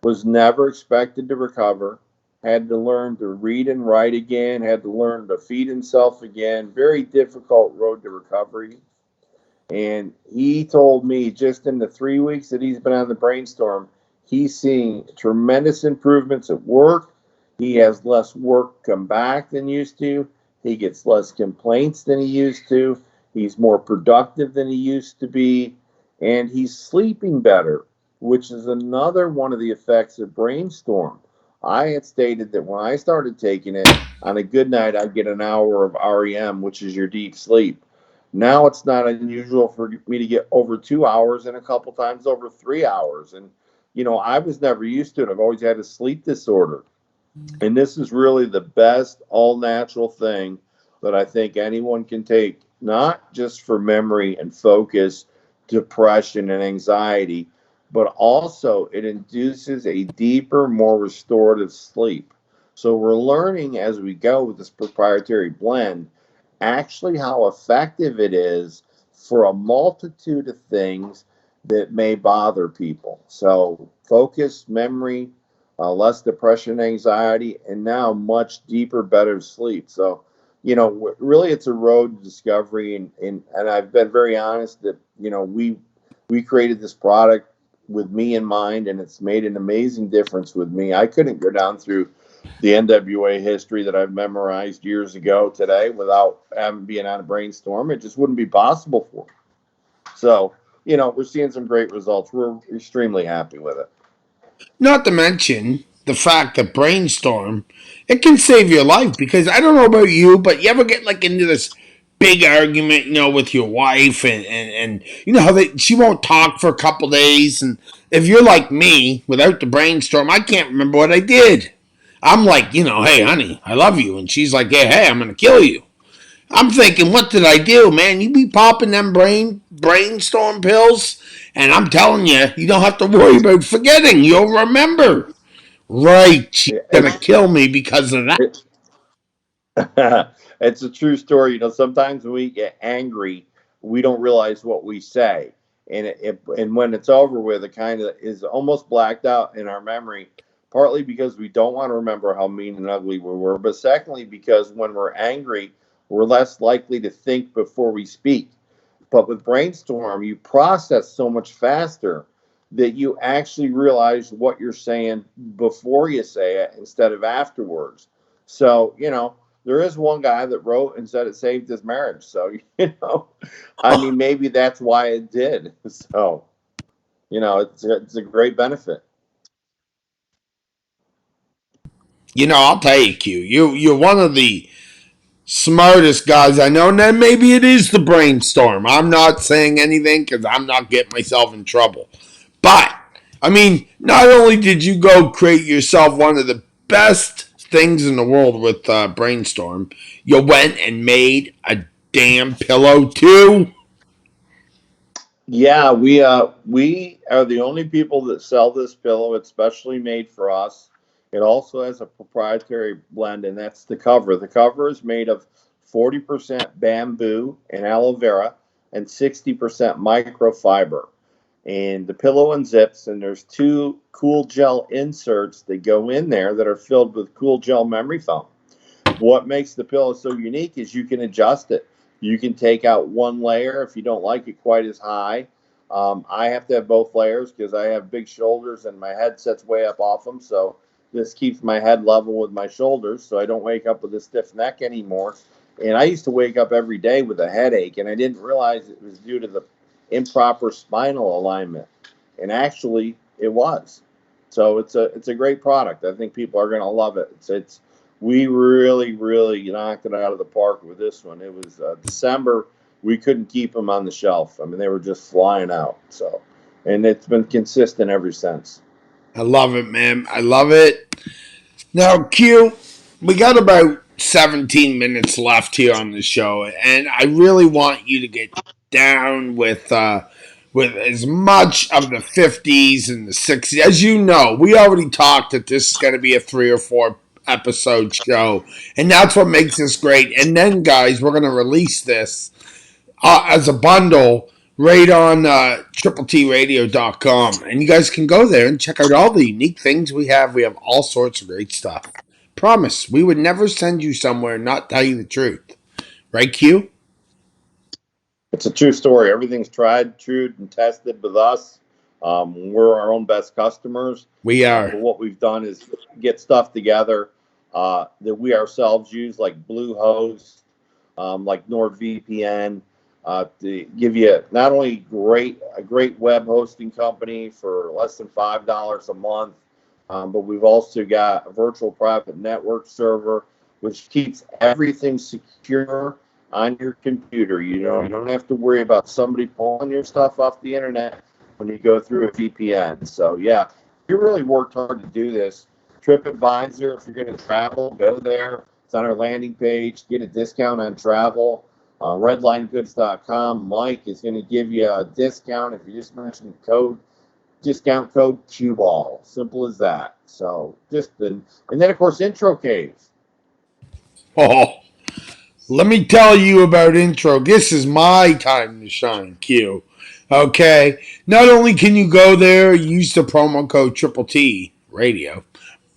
was never expected to recover, had to learn to read and write again, had to learn to feed himself again. Very difficult road to recovery. And he told me just in the 3 weeks that he's been on the brainstorm, he's seeing tremendous improvements at work. He has less work come back than used to. He gets less complaints than he used to. He's more productive than he used to be. And he's sleeping better, which is another one of the effects of brainstorm. I had stated that when I started taking it, on a good night, I'd get an hour of REM, which is your deep sleep. Now it's not unusual for me to get over 2 hours and a couple times over 3 hours. And, I was never used to it. I've always had a sleep disorder. And this is really the best all natural thing that I think anyone can take, not just for memory and focus, depression and anxiety, but also it induces a deeper, more restorative sleep. So we're learning as we go with this proprietary blend actually how effective it is for a multitude of things that may bother people. So focus, memory, less depression, anxiety, and now much deeper, better sleep. So, really it's a road to discovery. And I've been very honest that, we created this product with me in mind, and it's made an amazing difference with me. I couldn't go down through the NWA history that I've memorized years ago today without having being on a brainstorm. It just wouldn't be possible for me. So we're seeing some great results. We're extremely happy with it. Not to mention the fact that brainstorm, it can save your life because I don't know about you, but you ever get like into this big argument, with your wife and you know how she won't talk for a couple days, and if you're like me, without the brainstorm, I can't remember what I did. I'm like, hey honey, I love you, and she's like, hey, I'm gonna kill you. I'm thinking, what did I do, man? You be popping them brainstorm pills, and I'm telling you, you don't have to worry about forgetting. You'll remember. Right, she's gonna It's kill me because of that. it, it's a true story. Sometimes when we get angry, we don't realize what we say, and when it's over with, it kind of is almost blacked out in our memory. Partly because we don't want to remember how mean and ugly we were, but secondly because when we're angry, we're less likely to think before we speak. But with brainstorm, you process so much faster that you actually realize what you're saying before you say it instead of afterwards. So, there is one guy that wrote and said it saved his marriage. So, I mean, maybe that's why it did. So, it's a great benefit. I'll tell you, Q. You're one of the smartest guys I know, and then maybe it is the brainstorm. I'm not saying anything because I'm not getting myself in trouble. But I mean, not only did you go create yourself one of the best things in the world with brainstorm, you went and made a damn pillow too. Yeah, we are the only people that sell this pillow. It's specially made for us. It also has a proprietary blend, and that's the cover. The cover is made of 40% bamboo and aloe vera and 60% microfiber. And the pillow unzips, and there's two cool gel inserts that go in there that are filled with cool gel memory foam. What makes the pillow so unique is you can adjust it. You can take out one layer if you don't like it quite as high. I have to have both layers because I have big shoulders and my head sets way up off them. So this keeps my head level with my shoulders so I don't wake up with a stiff neck anymore. And I used to wake up every day with a headache, and I didn't realize it was due to the improper spinal alignment. And actually, it was. So it's a great product. I think people are going to love it. It's we really, really knocked it out of the park with this one. It was December. We couldn't keep them on the shelf. I mean, they were just flying out. So, and it's been consistent ever since. I love it, man. I love it. Now, Q, we got about 17 minutes left here on the show, and I really want you to get down with as much of the 50s and the 60s. As you know, we already talked that this is going to be a 3 or 4 episode show, and that's what makes this great. And then, guys, we're going to release this as a bundle right on TripleTRadio.com. And you guys can go there and check out all the unique things we have. We have all sorts of great stuff. Promise, we would never send you somewhere and not tell you the truth. Right, Q? It's a true story. Everything's tried, true, and tested with us. We're our own best customers. We are. But what we've done is get stuff together that we ourselves use, like Bluehost, like NordVPN, to give you not only a great web hosting company for less than $5 a month, but we've also got a virtual private network server, which keeps everything secure on your computer. You don't have to worry about somebody pulling your stuff off the internet when you go through a VPN. So yeah, we really worked hard to do this. TripAdvisor, if you're going to travel, go there. It's on our landing page. Get a discount on travel. Redlinegoods.com. Mike is going to give you a discount if you just mention discount code Cueball. Simple as that. So and then of course Intro Cave. Oh, let me tell you about intro. This is my time to shine, Q. Okay? Not only can you go there, use the promo code Triple T Radio,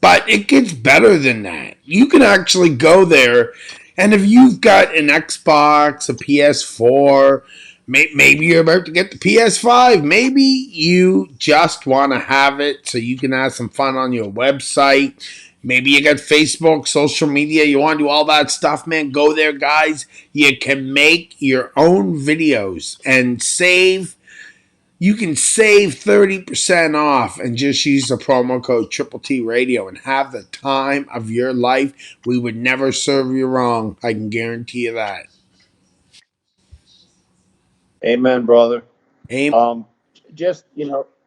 but it gets better than that. You can actually go there, and if you've got an Xbox, a PS4, maybe you're about to get the PS5, maybe you just want to have it so you can have some fun on your website. Maybe you got Facebook, social media, you want to do all that stuff, man. Go there, guys. You can make your own videos and save you can save 30% off and just use the promo code TripleTRadio and have the time of your life. We would never serve you wrong. I can guarantee you that. Amen, brother. Amen. Just,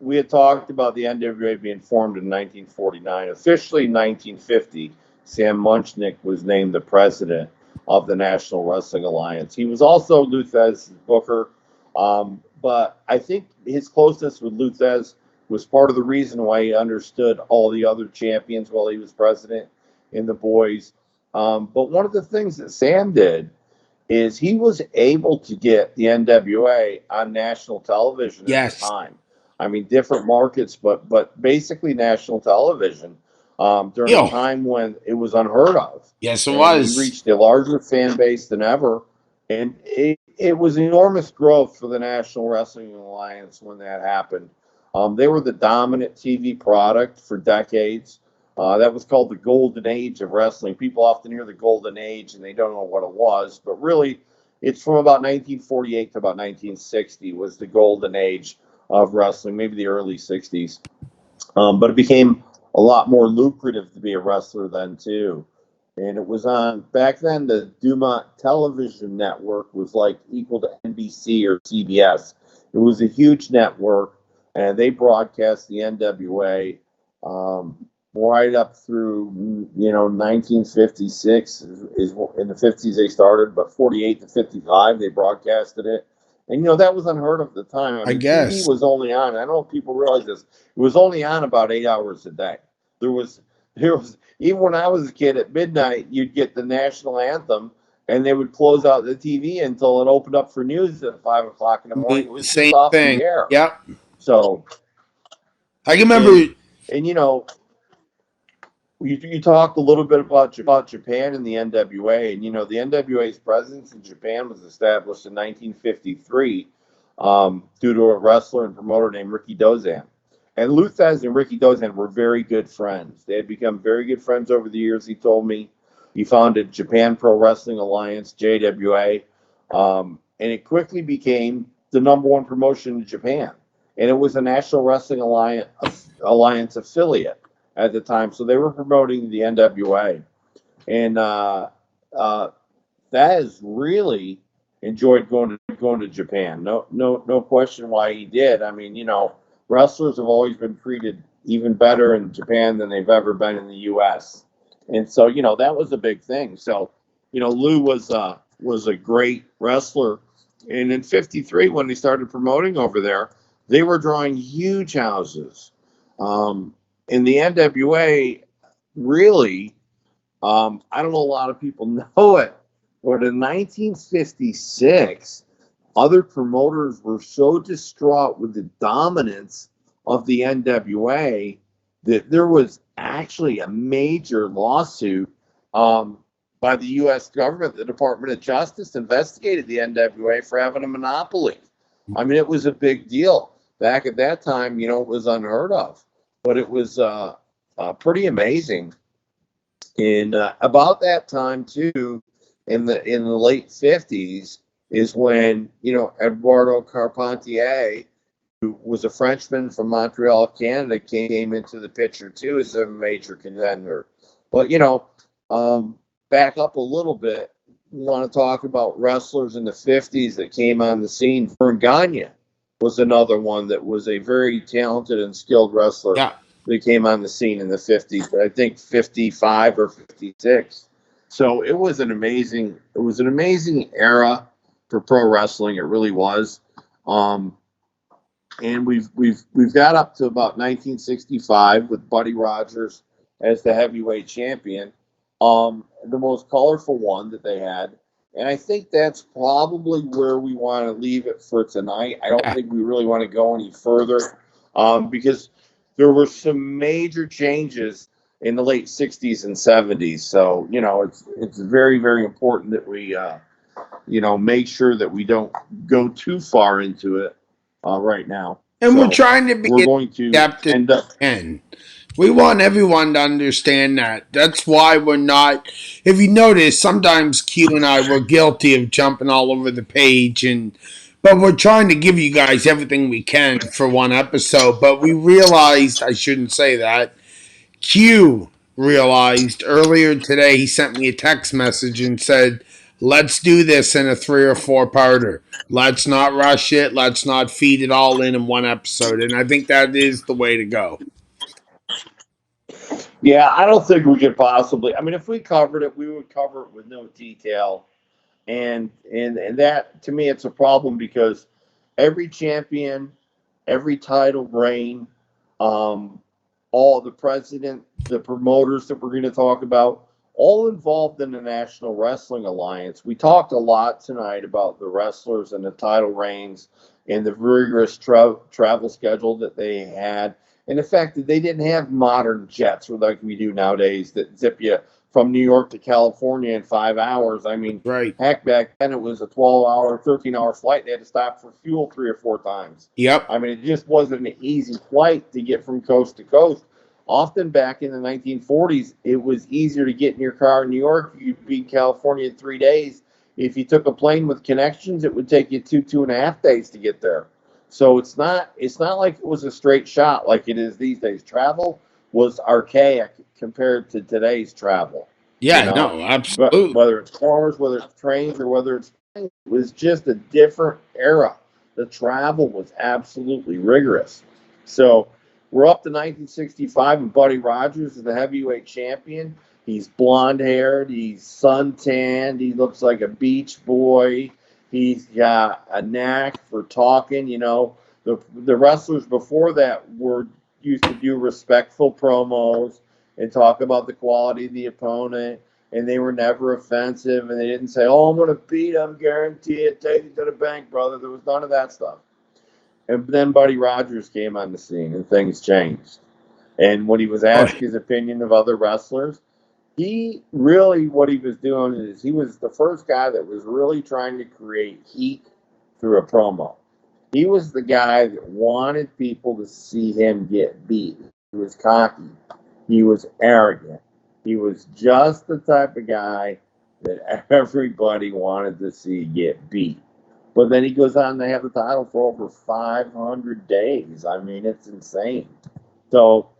we had talked about the NWA being formed in 1949. Officially in 1950, Sam Munchnick was named the president of the National Wrestling Alliance. He was also Lou Thesz's booker, but I think his closeness with Lou Tesz was part of the reason why he understood all the other champions while he was president in the boys. But one of the things that Sam did is he was able to get the NWA on national television at the time. I mean, different markets, but basically national television during a time when it was unheard of. Yes, it was. He reached a larger fan base than ever, and it was enormous growth for the National Wrestling Alliance when that happened. They were the dominant TV product for decades. That was called the golden age of wrestling. People often hear the golden age and they don't know what it was, but really it's from about 1948 to about 1960 was the golden age of wrestling, maybe the early 60s. But it became a lot more lucrative to be a wrestler then too. And it was on, back then, the Dumont television network was like equal to NBC or CBS. It was a huge network, and they broadcast the NWA right up through 1956 is in the 50s they started, but 48 to 55 they broadcasted it, and that was unheard of at the time. I guess TV was only on, I don't know if people realize this, it was only on about 8 hours a day. There was even when I was a kid at midnight you'd get the national anthem and they would close out the TV until it opened up for news at 5 o'clock in the morning. It was same just off thing. The air. Yep. So I can remember, and you talked a little bit about Japan and the NWA, and the NWA's presence in Japan was established in 1953 due to a wrestler and promoter named Ricky Dozan. And Lou Thesz and Ricky Dozan were very good friends. They had become very good friends over the years, he told me. He founded Japan Pro Wrestling Alliance, JWA, and it quickly became the number one promotion in Japan. And it was a National Wrestling Alliance affiliate at the time, so they were promoting the NWA, and Thesz really enjoyed going to Japan. No question why he did. I mean, wrestlers have always been treated even better in Japan than they've ever been in the U.S., and so that was a big thing. So Lou was a great wrestler, and in '53 when they started promoting over there, they were drawing huge houses. In the NWA, really, I don't know a lot of people know it, but in 1956, other promoters were so distraught with the dominance of the NWA that there was actually a major lawsuit by the U.S. government. The Department of Justice investigated the NWA for having a monopoly. I mean, it was a big deal. Back at that time, it was unheard of. But it was pretty amazing. And about that time too, in the late 50s, is when Eduardo Carpentier, who was a Frenchman from Montreal, Canada, came into the picture too as a major contender. But back up a little bit, we want to talk about wrestlers in the 50s that came on the scene. Vern Gagne was another one that was a very talented and skilled wrestler that came on the scene in the 50s, I think 55 or 56. So it was an amazing era for pro wrestling. It really was. And we've got up to about 1965 with Buddy Rogers as the heavyweight champion, the most colorful one that they had. And I think that's probably where we want to leave it for tonight. I don't think we really want to go any further because there were some major changes in the late 60s and 70s. So, it's very, very important that we, make sure that we don't go too far into it right now. And so we're trying to be adept and we want everyone to understand that. That's why we're not. If you notice, sometimes Q and I were guilty of jumping all over the page, But we're trying to give you guys everything we can for one episode. But we realized, I shouldn't say that. Q realized earlier today, he sent me a text message and said, let's do this in a 3 or 4 parter. Let's not rush it. Let's not feed it all in one episode. And I think that is the way to go. Yeah, I don't think we could possibly. I mean, if we covered it, we would cover it with no detail, and that to me, it's a problem because every champion, every title reign, um, all the president, the promoters that we're going to talk about, all involved in the National Wrestling Alliance. We talked a lot tonight about the wrestlers and the title reigns and the rigorous travel schedule that they had, and the fact that they didn't have modern jets like we do nowadays that zip you from New York to California in 5 hours. I mean, Right. heck, back then it was a 12-hour, 13-hour flight. They had to stop for fuel 3 or 4 times. Yep. I mean, it just wasn't an easy flight to get from coast to coast. Often back in the 1940s, it was easier to get in your car in New York. You'd be in California in 3 days. If you took a plane with connections, it would take you 2.5 days to get there. So it's not like it was a straight shot like it is these days. Travel was archaic compared to today's travel. Yeah, no, absolutely. But whether it's cars, whether it's trains, or whether it's planes, it was just a different era. The travel was absolutely rigorous. So we're up to 1965, and Buddy Rogers is the heavyweight champion. He's blonde haired, he's suntanned, he looks like a beach boy. He's got a knack for talking. You know, the wrestlers before that were used to do respectful promos and talk about the quality of the opponent, and they were never offensive, and they didn't say, "Oh, I'm going to beat him, guarantee it, take it to the bank, brother." There was none of that stuff. And then Buddy Rogers came on the scene, and things changed. And when he was asked his opinion of other wrestlers, he really, what he was doing is he was the first guy that was really trying to create heat through a promo. He was the guy that wanted people to see him get beat. He was cocky. He was arrogant. He was just the type of guy that everybody wanted to see get beat. But then he goes on to have the title for over 500 days. I mean, it's insane. So,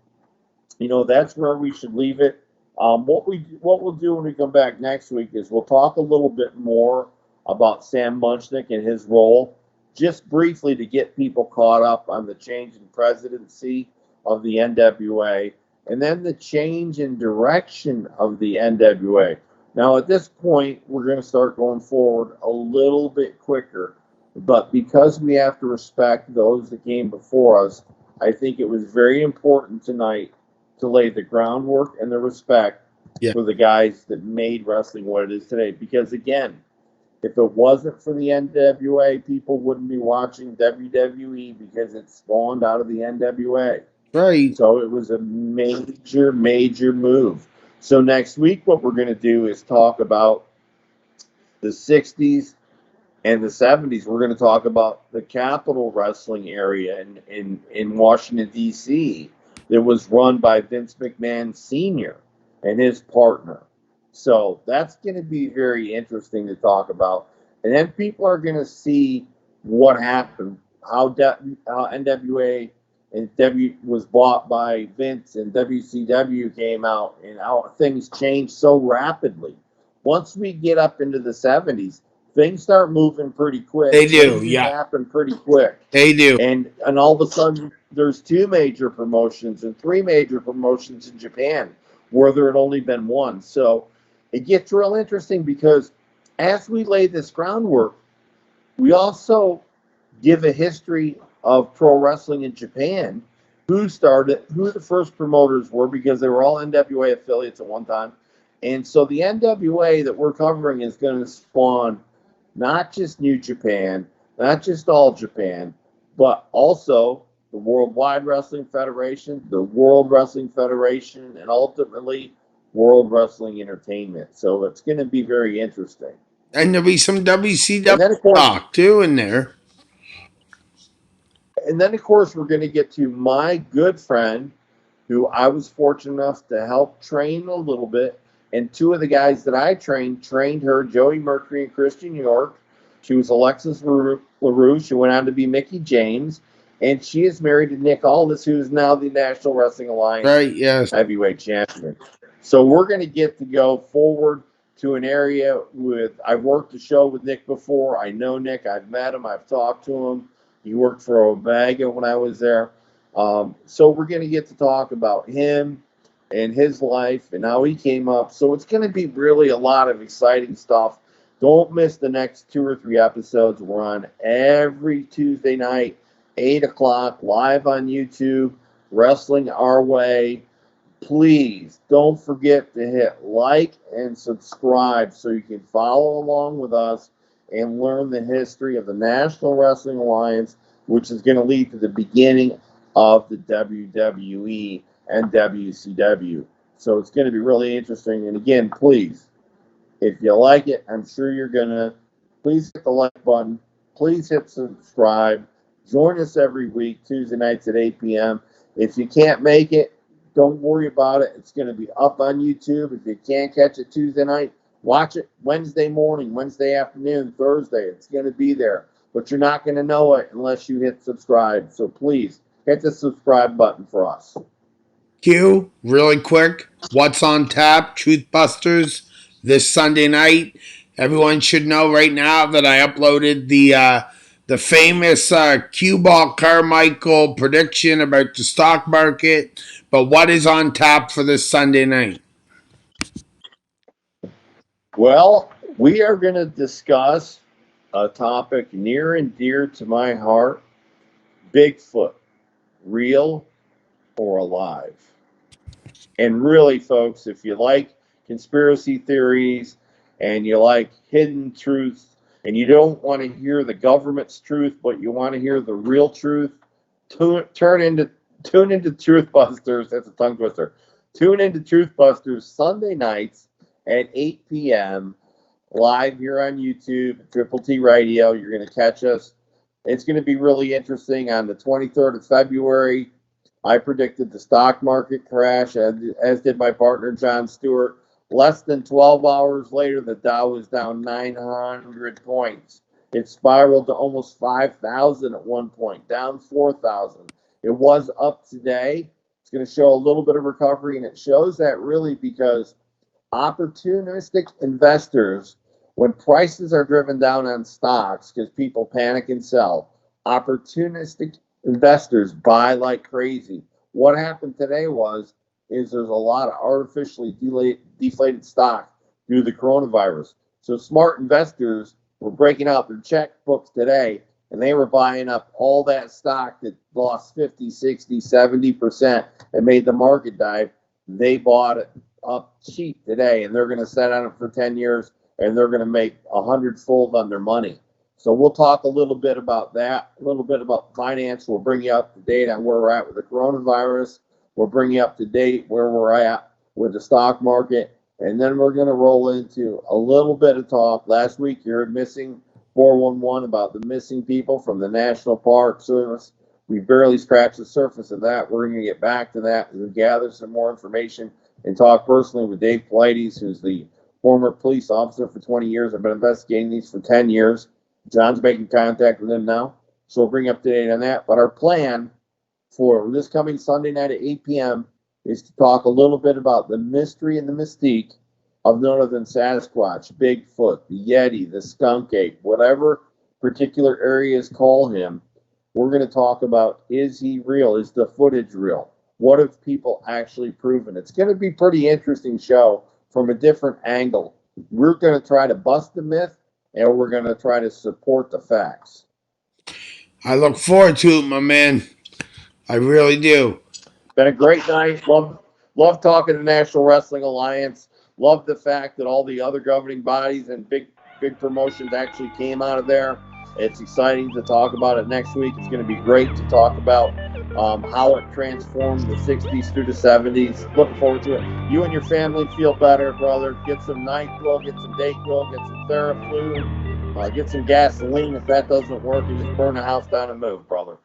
you know, that's where we should leave it. What we'll do when we come back next week is we'll talk a little bit more about Sam Munchnick and his role, just briefly to get people caught up on the change in presidency of the NWA, and then the change in direction of the NWA. Now, at this point, we're going to start going forward a little bit quicker, but because we have to respect those that came before us, I think it was very important tonight to lay the groundwork and the respect for the guys that made wrestling what it is today. Because, again, if it wasn't for the NWA, people wouldn't be watching WWE because it spawned out of the NWA. Right. So it was a major, major move. So next week, what we're going to do is talk about the 60s and the 70s. We're going to talk about the Capitol Wrestling area in Washington, D.C. that was run by Vince McMahon Sr. and his partner. So that's going to be very interesting to talk about. And then people are going to see what happened, how NWA and was bought by Vince, and WCW came out, and how things changed so rapidly. Once we get up into the 70s, things start moving pretty quick. They do, Changes yeah. happen pretty quick. They do. And all of a sudden, there's 2 major promotions and 3 major promotions in Japan, where there had only been one. So it gets real interesting because as we lay this groundwork, we also give a history of pro wrestling in Japan, who the first promoters were, because they were all NWA affiliates at one time. And so the NWA that we're covering is going to spawn not just New Japan, not just All Japan, but also the Worldwide Wrestling Federation, the World Wrestling Federation, and ultimately World Wrestling Entertainment. So it's going to be very interesting. And there'll be some WCW talk too in there. And then, of course, we're going to get to my good friend, who I was fortunate enough to help train a little bit. And 2 of the guys that I trained her, Joey Mercury and Christian York. She was Alexis LaRue. She went on to be Mickie James, and she is married to Nick Aldis, who is now the National Wrestling Alliance heavyweight champion. So we're going to get to go forward to an area I've worked the show with Nick before. I know Nick. I've met him. I've talked to him. He worked for Omega when I was there. So we're going to get to talk about him and his life and how he came up. So it's going to be really a lot of exciting stuff. Don't miss the next 2 or 3 episodes. We're on every Tuesday night, 8 o'clock, live on YouTube, Wrestling Our Way. Please don't forget to hit like and subscribe so you can follow along with us and learn the history of the National Wrestling Alliance, which is going to lead to the beginning of the WWE and WCW. So it's going to be really interesting. And again, please, if you like it, I'm sure you're going to, please hit the like button. Please hit subscribe. Join us every week, Tuesday nights at 8 p.m. If you can't make it, don't worry about it. It's going to be up on YouTube. If you can't catch it Tuesday night, watch it Wednesday morning, Wednesday afternoon, Thursday. It's going to be there. But you're not going to know it unless you hit subscribe. So please, hit the subscribe button for us. Q, really quick, what's on tap? Truthbusters this Sunday night. Everyone should know right now that I uploaded the famous Cueball Carmichael prediction about the stock market. But what is on tap for this Sunday night? Well, we are going to discuss a topic near and dear to my heart: Bigfoot, real or alive? And really, folks, if you like conspiracy theories and you like hidden truth and you don't want to hear the government's truth, but you want to hear the real truth, tune into Truthbusters. That's a tongue twister. Tune into Truthbusters Sunday nights at 8 p.m. live here on YouTube, TripleTRadio. You're going to catch us. It's going to be really interesting. On the 23rd of February, I predicted the stock market crash, as did my partner, John Stewart. Less than 12 hours later, the Dow was down 900 points. It spiraled to almost 5,000 at one point, down 4,000. It was up today. It's going to show a little bit of recovery, and it shows that really because opportunistic investors, when prices are driven down on stocks because people panic and sell, opportunistic investors buy like crazy. What happened today is there's a lot of artificially deflated stock due to the coronavirus. So smart investors were breaking out their checkbooks today, and they were buying up all that stock that lost 50, 60, 70% and made the market dive. They bought it up cheap today, and they're going to sit on it for 10 years, and they're going to make 100-fold on their money. So we'll talk a little bit about that, a little bit about finance. We'll bring you up to date on where we're at with the coronavirus. We'll bring you up to date where we're at with the stock market. And then we're going to roll into a little bit of talk. Last week, you heard Missing 411 about the missing people from the National Park Service. We barely scratched the surface of that. We're going to get back to that and gather some more information and talk personally with Dave Pilates, who's the former police officer for 20 years. I've been investigating these for 10 years. John's making contact with him now, so we'll bring you up to date on that. But our plan for this coming Sunday night at 8 p.m. is to talk a little bit about the mystery and the mystique of none other than Sasquatch, Bigfoot, the Yeti, the skunk ape, whatever particular areas call him. We're going to talk about, is he real? Is the footage real? What have people actually proven? It's going to be a pretty interesting show from a different angle. We're going to try to bust the myth, and we're going to try to support the facts. I look forward to it, my man. I really do. Been a great night. Love talking to the National Wrestling Alliance. Love the fact that all the other governing bodies and big promotions actually came out of there. It's exciting to talk about it next week. It's going to be great to talk about how it transformed the 60s through the 70s. Looking forward to it. You and your family feel better, brother. Get some NyQuil, get some DayQuil, get some Theraflu, get some gasoline. If that doesn't work, you just burn the house down and move, brother.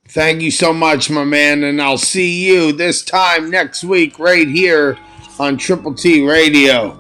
Thank you so much, my man, and I'll see you this time next week right here on Triple T Radio.